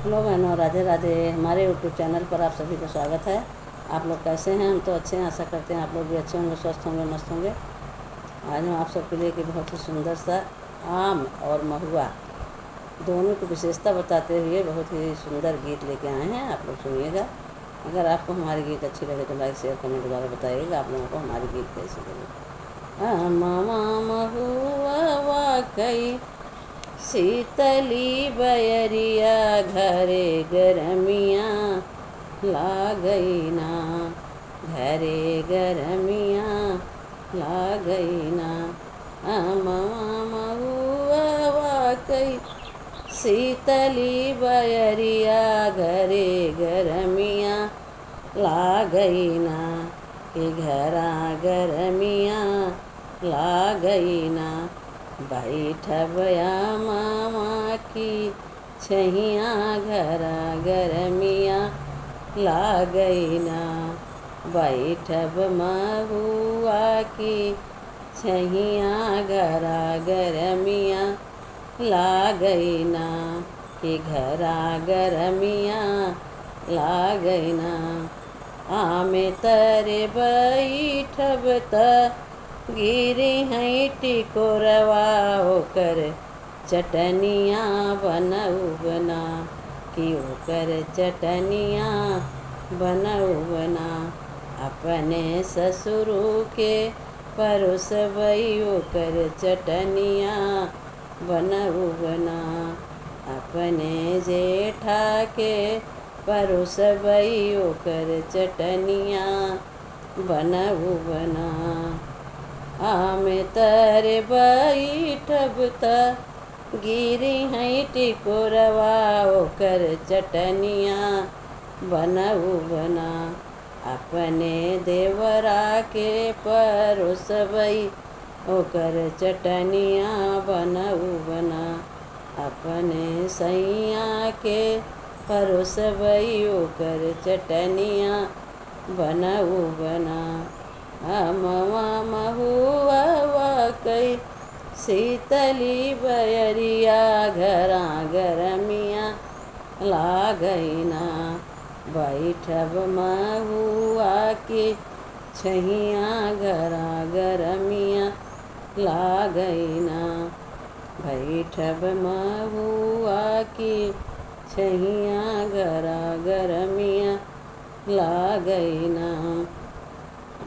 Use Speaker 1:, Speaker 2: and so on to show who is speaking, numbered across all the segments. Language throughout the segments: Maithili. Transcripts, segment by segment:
Speaker 1: हेलो बहनों, राधे राधे। हमारे यूट्यूब चैनल पर आप सभी का स्वागत है। आप लोग कैसे हैं? हम तो अच्छे हैं। आशा करते हैं आप लोग भी अच्छे होंगे, स्वस्थ होंगे, मस्त होंगे। आज हम आप सबके लिए कि बहुत ही सुंदर सा आम और महुआ दोनों की विशेषता बताते हुए बहुत ही सुंदर गीत लेके आए हैं। आप लोग सुनिएगा। अगर आपको हमारी गीत अच्छी लगे तो लाइक शेयर कमेंट द्वारा बताइएगा आप लोगों को हमारी गीत कैसी लगी। आमा महुआ वाकई शीतली बयरिया घरे गरमिया लागई ना, घरे गरमिया लागई ना। आमा महुआ वाकई शीतली बयरिया घरे गरमिया लागई ना, कि घरा गरमिया लागई ना। बैठब मामा की छैया घरा गरमिया लागई ना, बैठब महुआ की छैया घरा गरमिया लागई ना, कि घरा गरमिया लागई ना। आमे तरे बैठब त गिरी हैं टिकोरवा ओकर चटनिया बनऊ बना, कि ओकर चटनिया बनऊ बना। अपने ससुरु के परोसबई ओकर चटनिया बनऊ बना, अपने जेठा के परोसबई ओकर चटनिया बनऊ बना। आमे तरे बैठब त गिरी हैं टिकोरवा ओकर चटनिया बनऊ बना। अपने देवरा के परोसबई ओकर चटनिया बनऊ बना, अपने सैया के परोसबई ओकर चटनिया बनऊ बना। आमा महुआ वाकई शीतली बयरिया घरा गरमिया लागई ना, बैठब महुआ की छैया घरा गरमिया लागई ना, बैठब महुआ की छैया घरा गरमिया लागई ना।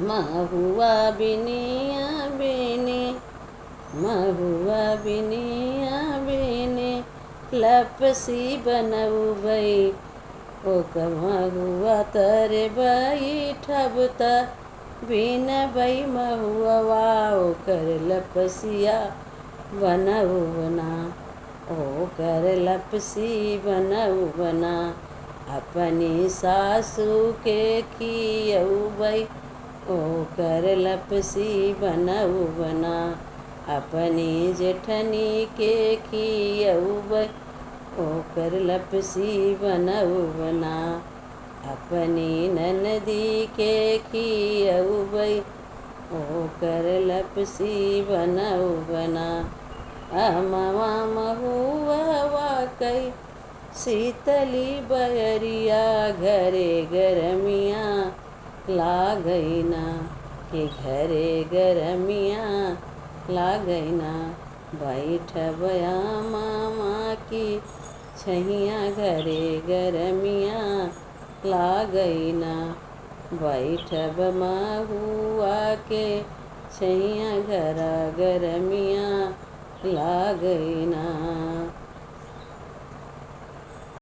Speaker 1: महुआ बिनिया बिनी, महुआ बिनिया बिनी लपसी बनऊ बई, ओक महुआ तरे बैठब त बिनबई महुआ ओकर लपसिया बनऊ बना, ओकर लपसी बनऊ बना। अपनी सासू के खियउबई ओकर लपसी बनऊ बना, अपनी जेठनी के खियउबई ओकर लपसी बनऊ बना, अपनी ननदी के खियउबई ओकर लपसी बनऊ बना। आमा महुआ वाकई शीतली बयरिया घरे गरमिया लागई ना, कि घरे गरमिया लागई ना। बैठब मामा की छैया घरे गरमिया लागई ना, बैठब महुआ के छैया घरा गरमिया लागई ना।